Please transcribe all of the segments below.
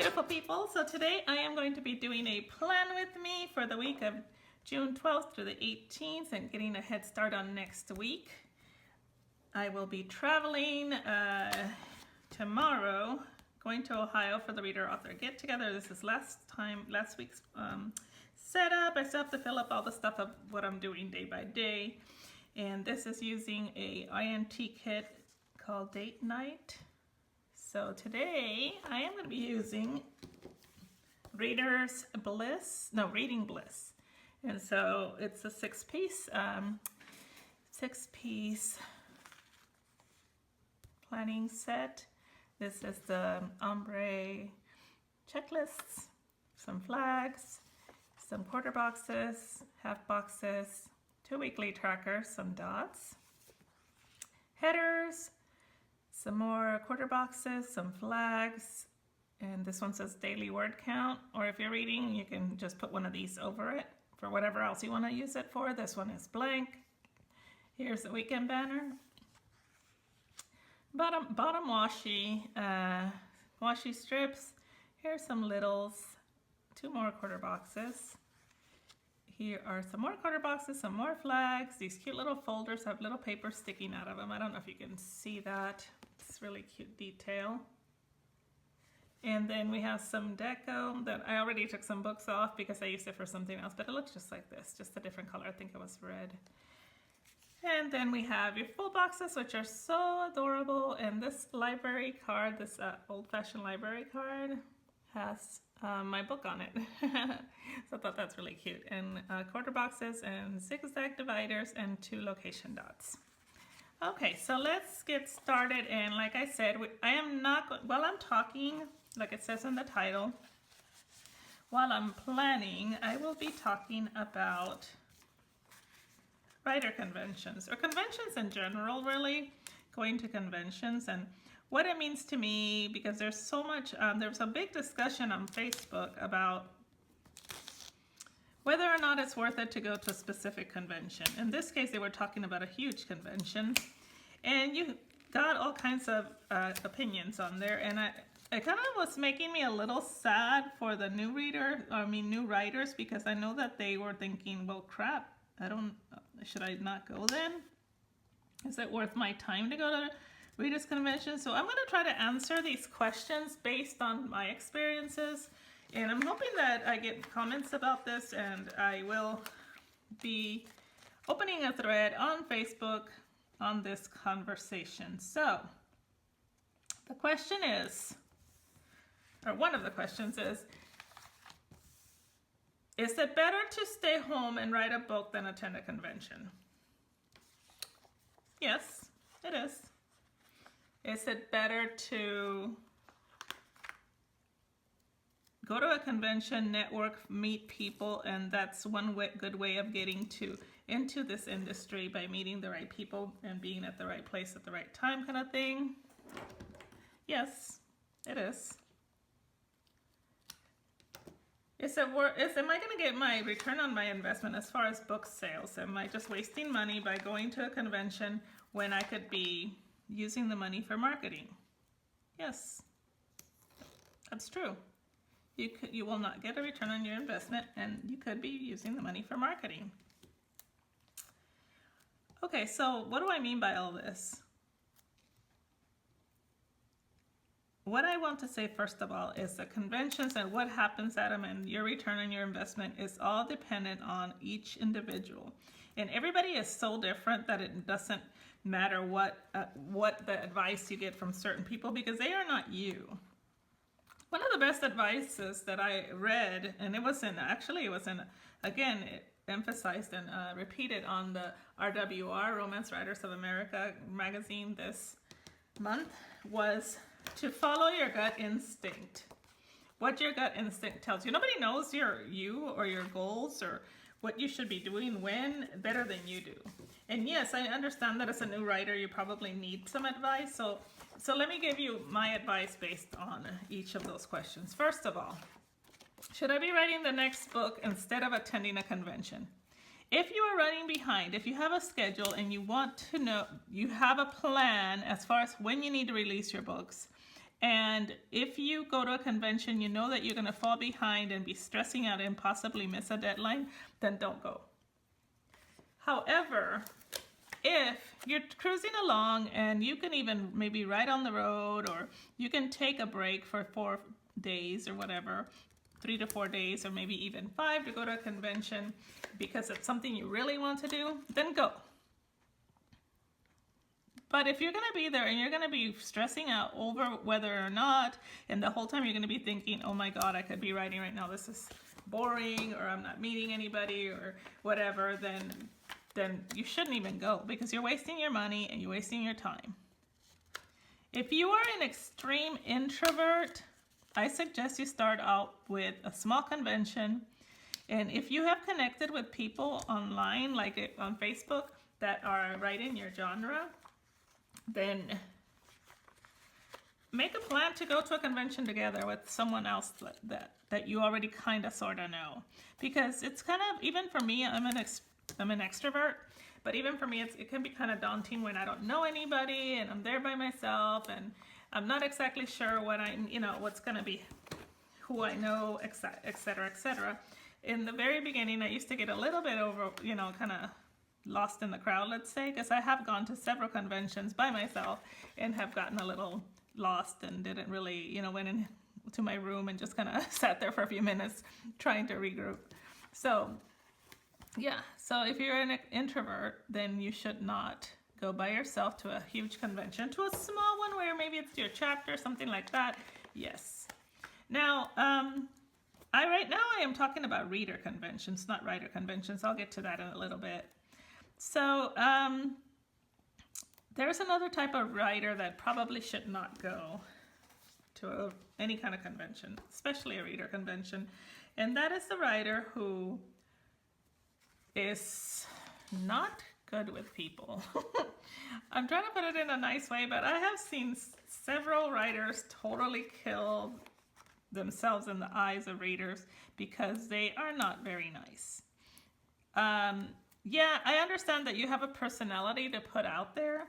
beautiful people. So today I am going to be doing a plan with me for the week of June 12th through the 18th and getting a head start on next week. I will be traveling tomorrow, going to Ohio for the Reader Author Get Together. This is last week's setup. I still have to fill up all the stuff of what I'm doing day by day. And this is using a INT kit called Date Night. So today I am going to be using Reading Bliss. And so it's a six-piece planning set. This is the ombre checklists, some flags, some quarter boxes, half boxes, 2 weekly trackers, some dots, headers, some more quarter boxes, some flags, and this one says daily word count, or if you're reading, you can just put one of these over it for whatever else you want to use it for. This one is blank. Here's the weekend banner. Bottom washi strips. Here's some littles, 2 more quarter boxes. Here are some more quarter boxes, some more flags. These cute little folders have little paper sticking out of them. I don't know if you can see that. It's really cute detail. And then we have some deco that I already took some books off because I used it for something else, but it looks just like this, just a different color. I think it was red. And then we have your full boxes, which are so adorable. And this library card, this old-fashioned library card, has my book on it. So I thought that's really cute. And quarter boxes and zigzag dividers and 2 location dots. Okay, so let's get started. And like I said, while I'm talking, like it says in the title, while I'm planning, I will be talking about writer conventions, or conventions in general, really, going to conventions and what it means to me, because there's so much, there's a big discussion on Facebook about whether or not it's worth it to go to a specific convention. In this case, they were talking about a huge convention, and you got all kinds of opinions on there, and it kind of was making me a little sad for the new writers, because I know that they were thinking, well, crap, should I not go then? Is it worth my time to go to Readers Convention? So I'm going to try to answer these questions based on my experiences, and I'm hoping that I get comments about this, and I will be opening a thread on Facebook on this conversation. So the question is, or one of the questions is it better to stay home and write a book than attend a convention? Yes, it is. Is it better to go to a convention, network, meet people, and that's one good way of getting into this industry, by meeting the right people and being at the right place at the right time, kind of thing? Yes, it is. Am I going to get my return on my investment as far as book sales? Am I just wasting money by going to a convention when I could be using the money for marketing? Yes, that's true. You will not get a return on your investment, and you could be using the money for marketing. Okay, so what do I mean by all this? What I want to say, first of all, is the conventions and what happens at them and your return on your investment is all dependent on each individual. And everybody is so different that it doesn't matter what the advice you get from certain people, because they are not you. One of the best advices that I read, and it emphasized and repeated on the RWR, Romance Writers of America magazine this month, was to follow your gut instinct. What your gut instinct tells you. Nobody knows you or your goals or what you should be doing when better than you do. And yes, I understand that as a new writer, you probably need some advice. So let me give you my advice based on each of those questions. First of all, should I be writing the next book instead of attending a convention? If you are running behind, if you have a schedule and you want to know, you have a plan as far as when you need to release your books, And if you go to a convention, you know that you're going to fall behind and be stressing out and possibly miss a deadline, then don't go. However, if you're cruising along and you can even maybe ride on the road, or you can take a break for 4 days or whatever, 3 to 4 days, or maybe even 5 to go to a convention because it's something you really want to do, then go. But if you're going to be there and you're going to be stressing out over whether or not, and the whole time you're going to be thinking, oh my God, I could be writing right now, this is boring, or I'm not meeting anybody, or whatever, then you shouldn't even go, because you're wasting your money and you're wasting your time. If you are an extreme introvert, I suggest you start out with a small convention. And if you have connected with people online, like on Facebook, that are right in your genre, then make a plan to go to a convention together with someone else that you already kind of sort of know. Because it's kind of, even for me, I'm an extrovert, but even for me, it can be kind of daunting when I don't know anybody and I'm there by myself and I'm not exactly sure what what's going to be, who I know, etc., etc. In the very beginning, I used to get a little bit kind of lost in the crowd, let's say, because I have gone to several conventions by myself and have gotten a little lost and didn't really, went into my room and just kind of sat there for a few minutes trying to regroup. So, yeah, so if you're an introvert, then you should not go by yourself to a huge convention, to a small one where maybe it's your chapter, something like that. Yes. Now, right now I am talking about reader conventions, not writer conventions. I'll get to that in a little bit. So, there's another type of writer that probably should not go to any kind of convention, especially a reader convention, and that is the writer who is not good with people. I'm trying to put it in a nice way, but I have seen several writers totally kill themselves in the eyes of readers because they are not very nice. Yeah, I understand that you have a personality to put out there,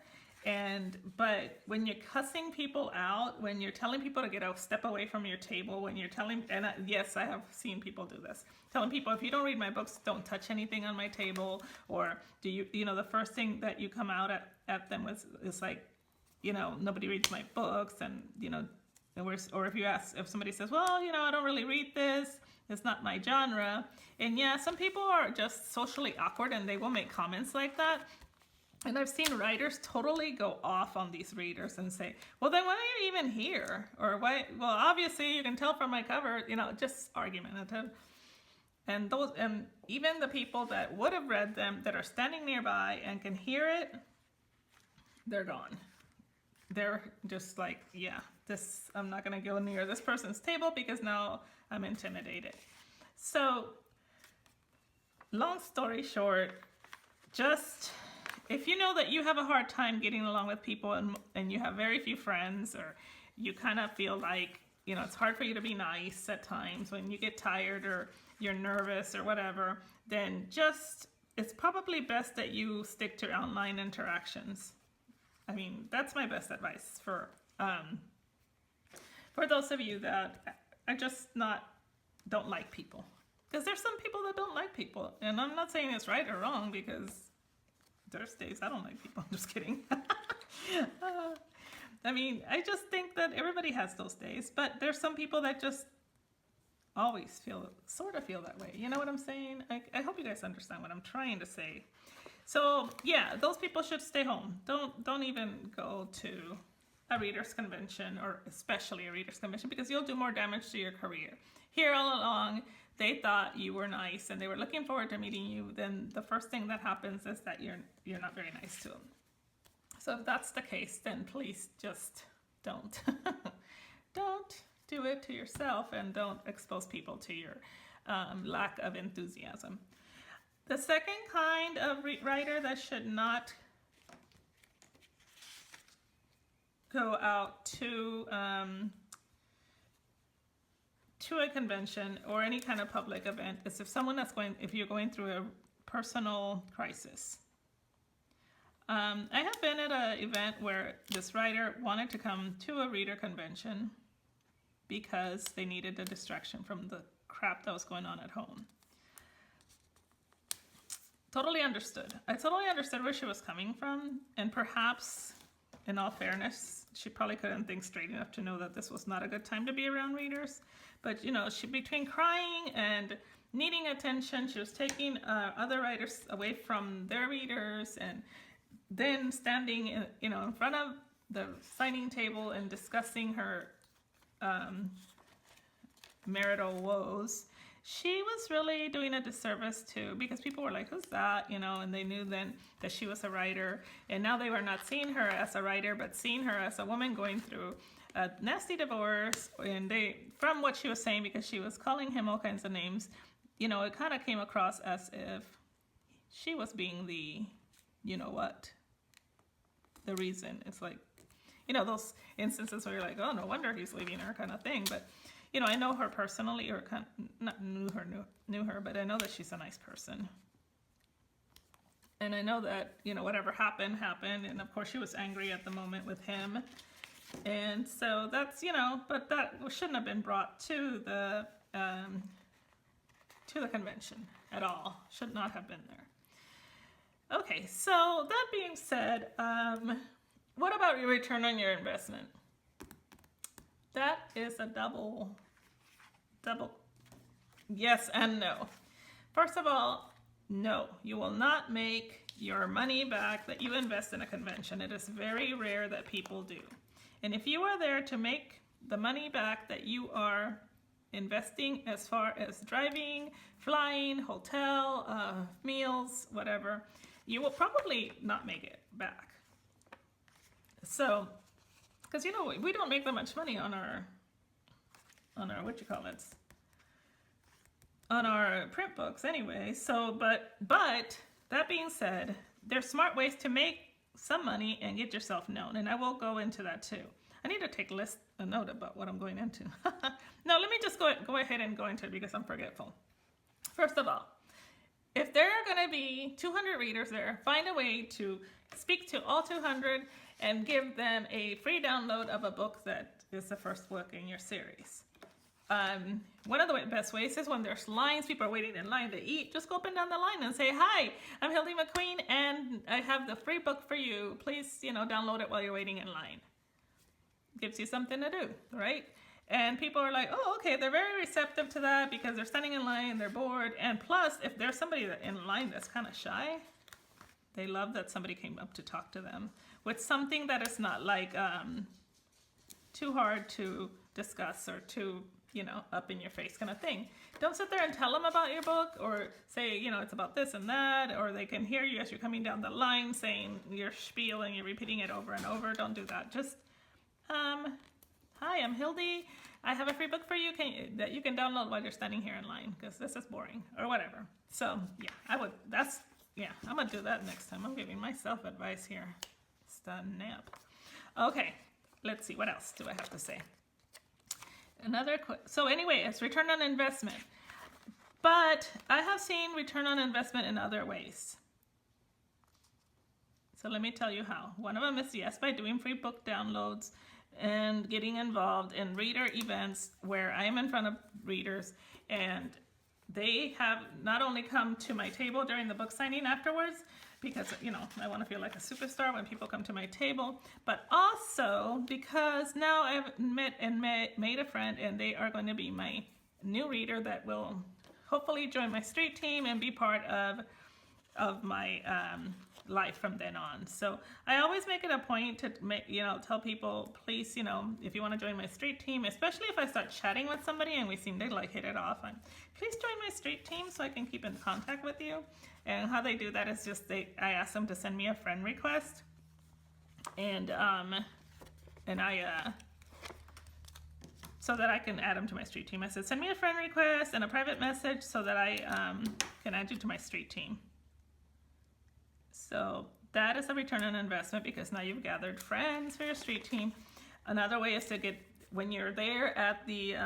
but when you're cussing people out, when you're telling people to get a step away from your table, when you're telling, yes, I have seen people do this, telling people, if you don't read my books, don't touch anything on my table, or the first thing that you come out at them is like, nobody reads my books, and or if somebody says, well, I don't really read this, it's not my genre. And yeah, some people are just socially awkward and they will make comments like that. And I've seen writers totally go off on these readers and say, well, then why are you even here? Or why? Well, obviously you can tell from my cover, just argumentative. And even the people that would have read them, that are standing nearby and can hear it, they're gone. They're just like, yeah, I'm not going to go near this person's table because now I'm intimidated. So, long story short, just if you know that you have a hard time getting along with people and you have very few friends, or you kind of feel like, it's hard for you to be nice at times when you get tired or you're nervous or whatever, then it's probably best that you stick to online interactions. I mean, that's my best advice for those of you that are just don't like people. Because there's some people that don't like people. And I'm not saying it's right or wrong, because there's days I don't like people. I'm just kidding. I just think that everybody has those days. But there's some people that just always sort of feel that way. You know what I'm saying? I hope you guys understand what I'm trying to say. So, yeah, those people should stay home. Don't even go to a reader's convention, or especially a reader's convention, because you'll do more damage to your career. Here all along, they thought you were nice and they were looking forward to meeting you. Then the first thing that happens is that you're not very nice to them. So if that's the case, then please just don't. Don't do it to yourself, and don't expose people to your lack of enthusiasm. The second kind of writer that should not go out to a convention or any kind of public event is if you're going through a personal crisis. I have been at an event where this writer wanted to come to a reader convention because they needed a distraction from the crap that was going on at home. Totally understood. I totally understood where she was coming from, and perhaps, in all fairness, she probably couldn't think straight enough to know that this was not a good time to be around readers. But, you know, she, between crying and needing attention, she was taking other writers away from their readers, and then standing, in front of the signing table and discussing her marital woes. She was really doing a disservice too, because people were like, who's that? And they knew then that she was a writer, and now they were not seeing her as a writer, but seeing her as a woman going through a nasty divorce. And from what she was saying, because she was calling him all kinds of names, it kind of came across as if she was being the, the reason. It's like, those instances where you're like, oh, no wonder he's leaving her kind of thing. But I know her personally, or not knew her, but I know that she's a nice person. And I know that, whatever happened. And of course she was angry at the moment with him. And so that's, but that shouldn't have been brought to the convention at all. Should not have been there. Okay, so that being said, what about your return on your investment? That is a double yes and no. First of all, no, you will not make your money back that you invest in a convention. It is very rare that people do. And if you are there to make the money back that you are investing, as far as driving, flying, hotel, meals, whatever, you will probably not make it back. So, because we don't make that much money on our on our print books anyway. So, but that being said, there's smart ways to make some money and get yourself known, and I will go into that too. I need to take a note about what I'm going into. No, let me just go ahead and go into it because I'm forgetful. First of all, if there are going to be 200 readers there, find a way to speak to all 200 and give them a free download of a book that is the first book in your series. One of the best ways is when there's lines, people are waiting in line to eat, just go up and down the line and say, hi, I'm Hildy McQueen, and I have the free book for you. Please, download it while you're waiting in line. Gives you something to do, right? And people are like, oh, okay, they're very receptive to that because they're standing in line and they're bored. And plus, if there's somebody in line that's kind of shy, they love that somebody came up to talk to them with something that is not like too hard to discuss or too, up in your face kind of thing. Don't sit there and tell them about your book or say, it's about this and that, or they can hear you as you're coming down the line saying your spiel and you're repeating it over and over. Don't do that. Just, hi, I'm Hildy. I have a free book for you that you can download while you're standing here in line because this is boring or whatever. So yeah, I'm gonna do that next time. I'm giving myself advice here. Snap. Okay, let's see. What else do I have to say? So anyway, it's return on investment. But I have seen return on investment in other ways. So let me tell you how. One of them is, yes, by doing free book downloads and getting involved in reader events where I am in front of readers and they have not only come to my table during the book signing afterwards, because, I want to feel like a superstar when people come to my table, but also because now I've met and made a friend and they are going to be my new reader that will hopefully join my street team and be part of my life from then on. So I always make it a point to tell people, please, if you want to join my street team, especially if I start chatting with somebody and we seem to hit it off, please join my street team so I can keep in contact with you. And how they do that is just I ask them to send me a friend request, and so that I can add them to my street team. I said, send me a friend request and a private message so that I can add you to my street team. So that is a return on investment because now you've gathered friends for your street team. Another way is to get, when you're there at the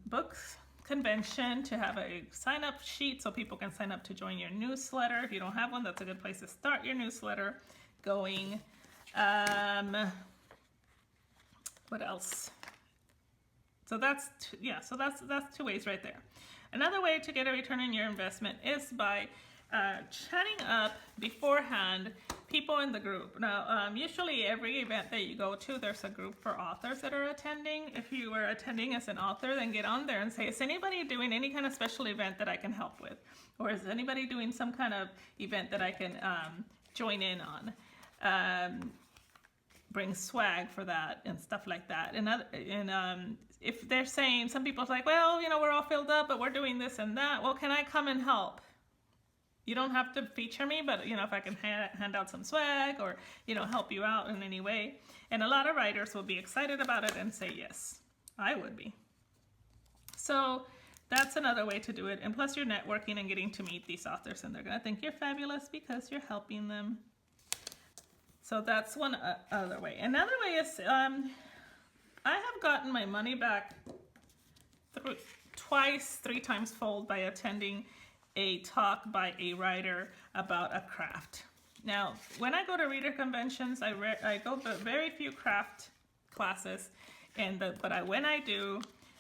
books convention, to have a sign-up sheet so people can sign up to join your newsletter. If you don't have one, that's a good place to start your newsletter. going. What else? So that's that's 2 ways right there. Another way to get a return on your investment is by chatting up beforehand people in the group. Now, usually every event that you go to, there's a group for authors that are attending. If you are attending as an author, then get on there and say, is anybody doing any kind of special event that I can help with? Or is anybody doing some kind of event that I can join in on? Bring swag for that and stuff like that. And if they're saying, some people's like, well, you know, we're all filled up, but we're doing this and that. Well, can I come and help? You don't have to feature me, but, you know, if I can hand out some swag or, you know, help you out in any way. And a lot of writers will be excited about it and say, yes, I would be. So that's another way to do it. And plus you're networking and getting to meet these authors, and they're going to think you're fabulous because you're helping them. So that's one other way. Another way is I have gotten my money back twice, 3 times fold by attending a talk by a writer about a craft. Now, when I go to reader conventions, I go to very few craft classes, when I do,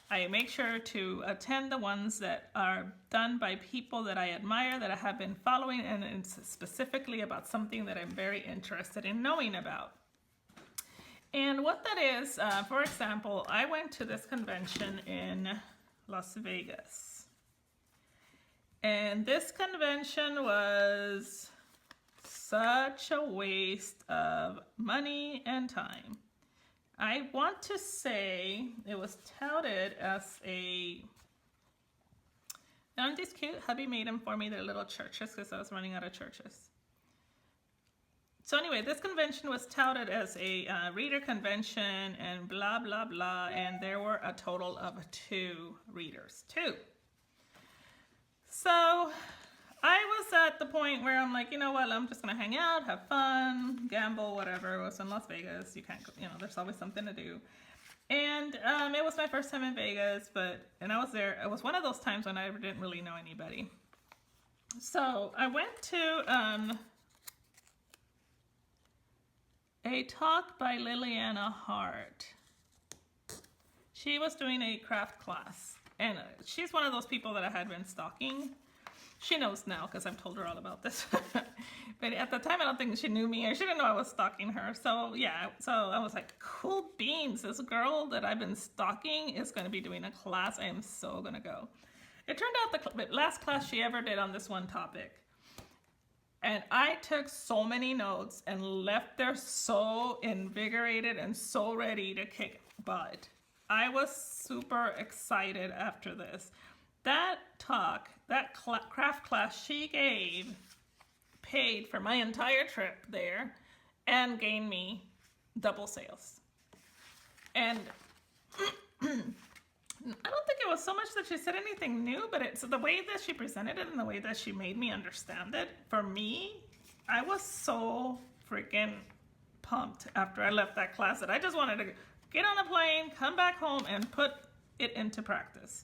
I make sure to attend the ones that are done by people that I admire, that I have been following, and it's specifically about something that I'm very interested in knowing about. And what that is, for example, I went to this convention in Las Vegas. And this convention was such a waste of money and time. I want to say it was touted as aren't these cute? Hubby made them for me. They're little churches because I was running out of churches. So anyway, this convention was touted as a reader convention and blah, blah, blah. And there were a total of 2 readers. 2. So I was at the point where I'm like, you know what, I'm just going to hang out, have fun, gamble, whatever. It was in Las Vegas. You can't, you know, there's always something to do. And it was my first time in Vegas, and I was there. It was one of those times when I didn't really know anybody. So I went to a talk by Liliana Hart. She was doing a craft class. And she's one of those people that I had been stalking. She knows now because I've told her all about this. But at the time, I don't think she knew me, or she didn't know I was stalking her. So yeah, so I was like, cool beans. This girl that I've been stalking is going to be doing a class. I am so going to go. It turned out the last class she ever did on this one topic. And I took so many notes and left there so invigorated and so ready to kick butt. I was super excited after this. That talk, that craft class she gave, paid for my entire trip there and gained me double sales. And I don't think it was so much that she said anything new, but it's the way that she presented it and the way that she made me understand it. For me, I was so freaking pumped after I left that class that I just wanted to get on a plane, come back home, and put it into practice.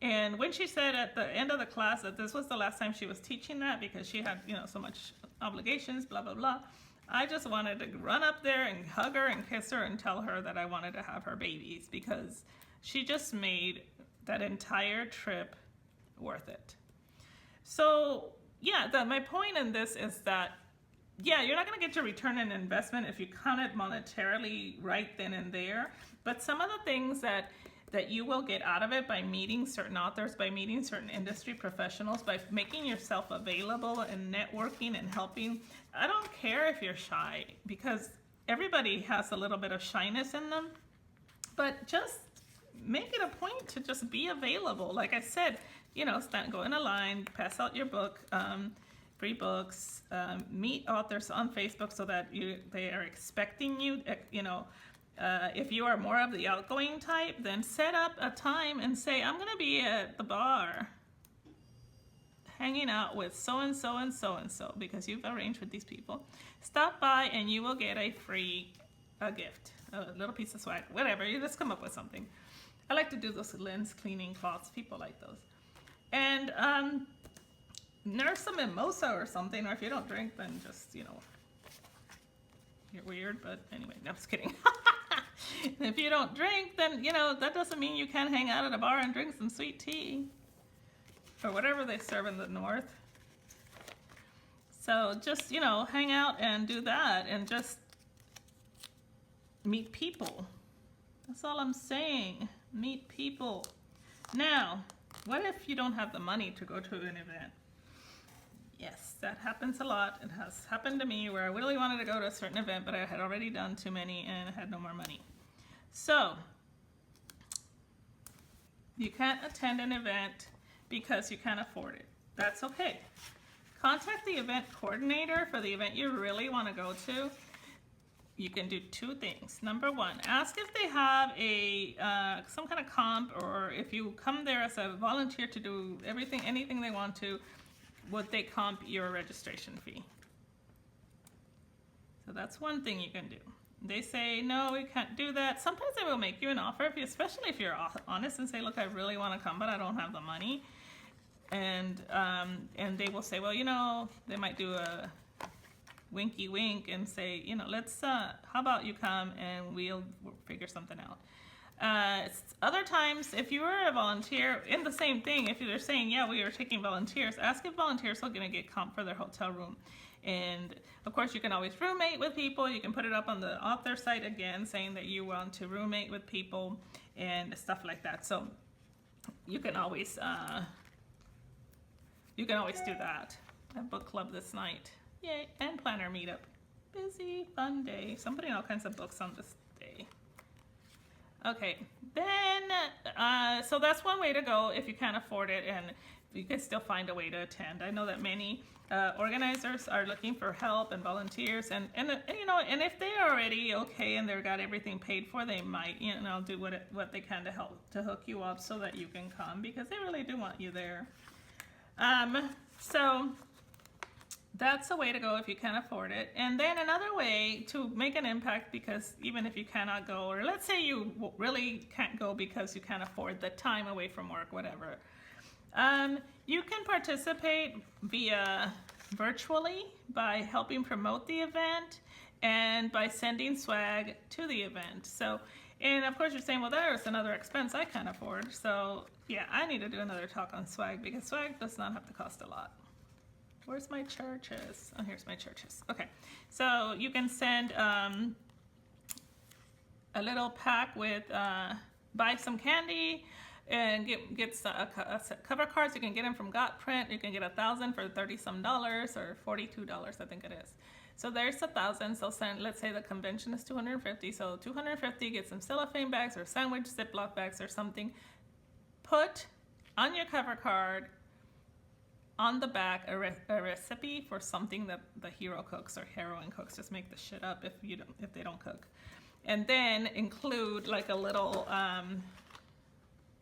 And when she said at the end of the class that this was the last time she was teaching that because she had, you know, so much obligations, blah, blah, blah, I just wanted to run up there and hug her and kiss her and tell her that I wanted to have her babies because she just made that entire trip worth it. So, yeah, my point in this is that, yeah, you're not going to get your return on investment if you count it monetarily right then and there. But some of the things that you will get out of it by meeting certain authors, by meeting certain industry professionals, by making yourself available and networking and helping. I don't care if you're shy because everybody has a little bit of shyness in them. But just make it a point to just be available. Like I said, you know, go in a line, pass out your book, free books, meet authors on Facebook so that they are expecting you, you know. If you are more of the outgoing type, then set up a time and say, I'm going to be at the bar hanging out with so-and-so and so-and-so because you've arranged with these people. Stop by and you will get a free gift, a little piece of swag, whatever. You just come up with something. I like to do those lens cleaning cloths. People like those. And nurse some mimosa or something, or if you don't drink, then just, you know, you're weird, but anyway, no, I'm just kidding. If you don't drink, then, you know, that doesn't mean you can't hang out at a bar and drink some sweet tea or whatever they serve in the north. So just, you know, hang out and do that and just meet people. That's all I'm saying. Meet people. Now, what if you don't have the money to go to an event? Yes, that happens a lot. It has happened to me where I really wanted to go to a certain event, but I had already done too many and I had no more money. So, you can't attend an event because you can't afford it. That's okay. Contact the event coordinator for the event you really want to go to. You can do two things. Number one, ask if they have a some kind of comp, or if you come there as a volunteer to do anything they want to, would they comp your registration fee? So that's one thing you can do. They say, no, we can't do that. Sometimes they will make you an offer, especially if you're honest and say, look, I really want to come, but I don't have the money. And they will say, well, you know, they might do a winky wink and say, you know, let's, how about you come and we'll figure something out. Other times, if you are a volunteer in the same thing, if they're saying, yeah, we are taking volunteers, ask if volunteers are going to get comp for their hotel room. And of course, you can always roommate with people. You can put it up on the author site again, saying that you want to roommate with people and stuff like that. So you can always do that. A book club this night. Yay, and planner meetup. Busy, fun day. Somebody and all kinds of books on this day. Okay, then, so that's one way to go if you can't afford it, and you can still find a way to attend. I know that many organizers are looking for help and volunteers, and you know, and if they're already okay and they've got everything paid for, they might, you know, do what they can to help to hook you up so that you can come, because they really do want you there. So that's a way to go if you can't afford it. And then another way to make an impact, because even if you cannot go, or let's say you really can't go because you can't afford the time away from work, whatever, you can participate via virtually by helping promote the event and by sending swag to the event. So, and of course you're saying, well, there's another expense I can't afford. So yeah, I need to do another talk on swag, because swag does not have to cost a lot. Where's my churches? Oh, here's my churches. Okay, so you can send a little pack with, buy some candy and get cover cards. You can get them from Got Print. You can get 1,000 for $30-some, or $42, I think it is. So there's 1,000. So send, let's say the convention is 250. So 250, get some cellophane bags or sandwich Ziploc bags or something. Put on your cover card, on the back, a recipe for something that the hero cooks or heroine cooks. Just make the shit up if they don't cook, and then include like a little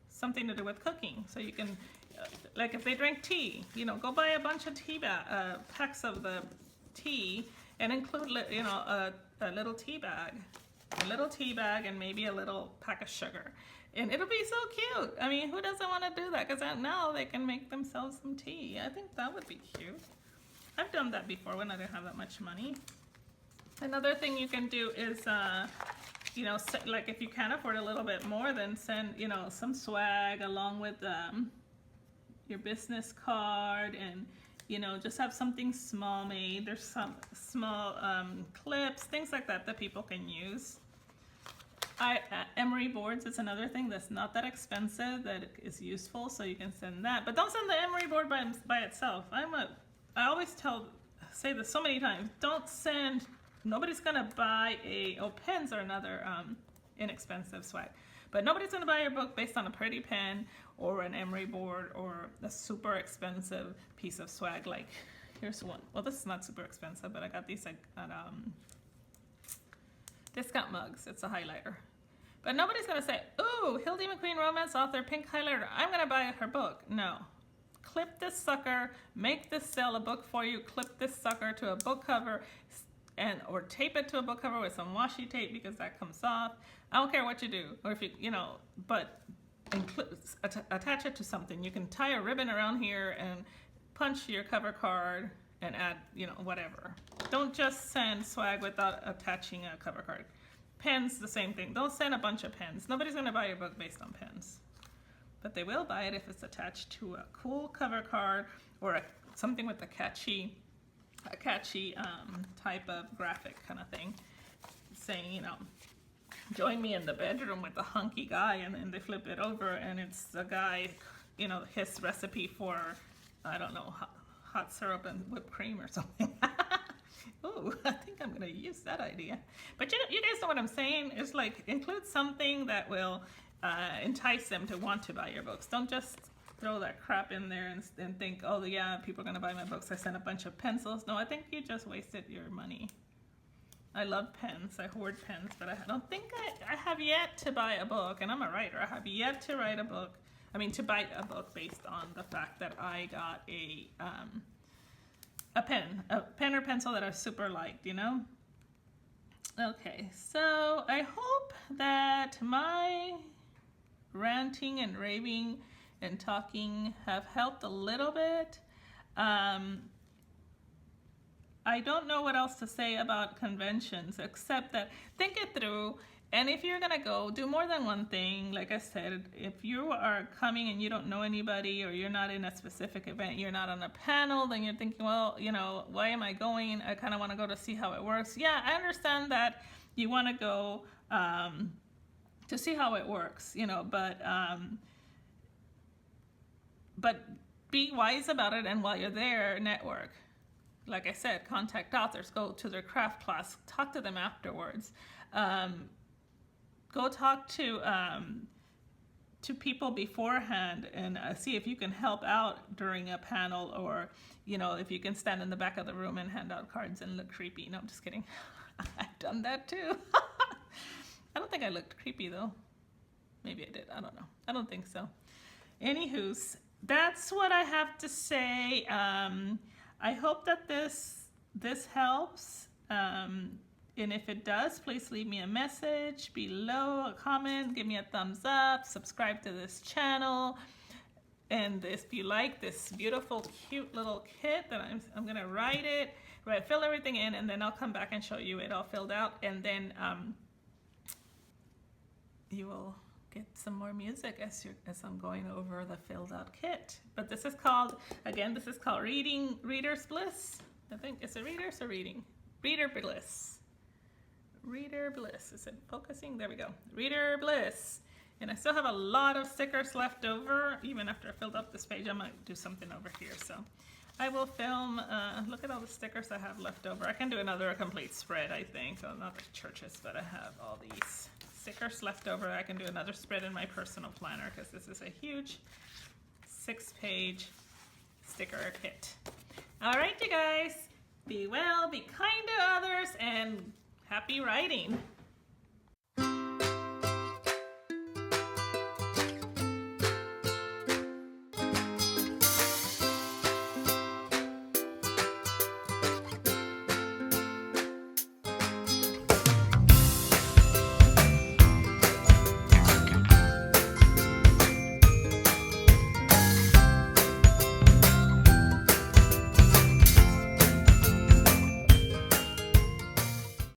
something to do with cooking. So you can, like if they drink tea, you know, go buy a bunch of tea packs of the tea, and include, you know, a little tea bag, and maybe a little pack of sugar. And it'll be so cute. I mean, who doesn't want to do that? Because now they can make themselves some tea. I think that would be cute. I've done that before when I didn't have that much money. Another thing you can do is, you know, like if you can afford a little bit more, then send, you know, some swag along with your business card, and, you know, just have something small made. There's some small clips, things like that people can use. Emery boards is another thing that's not that expensive, that is useful, so you can send that. But don't send the Emery board by itself. I always say this so many times, don't send, nobody's gonna buy pens are another inexpensive swag. But nobody's gonna buy your book based on a pretty pen or an Emery board or a super expensive piece of swag. Like, here's one. Well, this is not super expensive, but I got these at discount mugs. It's a highlighter. But nobody's going to say, ooh, Hildy McQueen romance author, pink highlighter, I'm going to buy her book. No. Clip this sucker, make this sell a book for you, clip this sucker to a book cover, or tape it to a book cover with some washi tape, because that comes off. I don't care what you do, or if you know, but attach it to something. You can tie a ribbon around here and punch your cover card and add, you know, whatever. Don't just send swag without attaching a cover card. Pens, the same thing. Don't send a bunch of pens. Nobody's gonna buy your book based on pens. But they will buy it if it's attached to a cool cover card or something with a catchy type of graphic kind of thing. Saying, you know, join me in the bedroom with a hunky guy, and then they flip it over and it's a guy, you know, his recipe for, I don't know, hot syrup and whipped cream or something. Ooh, I think I'm gonna use that idea. But you know, you guys know what I'm saying? It's like, include something that will entice them to want to buy your books. Don't just throw that crap in there and think, oh yeah, people are gonna buy my books. I sent a bunch of pencils. No, I think you just wasted your money. I love pens. I hoard pens, but I don't think I have yet to buy a book, and I'm a writer. I have yet to write a book. I mean, to buy a book based on the fact that I got a pen or pencil that I super liked, you know? Okay, so I hope that my ranting and raving and talking have helped a little bit. I don't know what else to say about conventions except that think it through, and if you're gonna go, do more than one thing. Like I said, if you are coming and you don't know anybody, or you're not in a specific event, you're not on a panel, then you're thinking, well, you know, why am I going? I kind of want to go to see how it works. Yeah, I understand that you want to go to see how it works, you know, but be wise about it, and while you're there, network. Like I said, contact authors, go to their craft class, talk to them afterwards. Go talk to people beforehand and see if you can help out during a panel, or, you know, if you can stand in the back of the room and hand out cards and look creepy. No, I'm just kidding. I've done that too. I don't think I looked creepy though. Maybe I did. I don't know. I don't think so. Anywho's, that's what I have to say. I hope that this helps, and if it does, please leave me a message below, a comment, give me a thumbs up, subscribe to this channel, and if you like this beautiful, cute little kit, that I'm gonna write it, fill everything in, and then I'll come back and show you it all filled out, and then you will get some more music as I'm going over the filled out kit. But this is called, again, this is called Reader's Bliss. I think it's a reader's or reading? Reader Bliss. Reader Bliss. Is it focusing? There we go. Reader Bliss. And I still have a lot of stickers left over. Even after I filled up this page, I might do something over here. So I will film, look at all the stickers I have left over. I can do another complete spread, I think. Well, not the churches, but I have all these stickers left over. I can do another spread in my personal planner, because this is a huge 6-page sticker kit. All right, you guys, be well, be kind to others, and happy writing.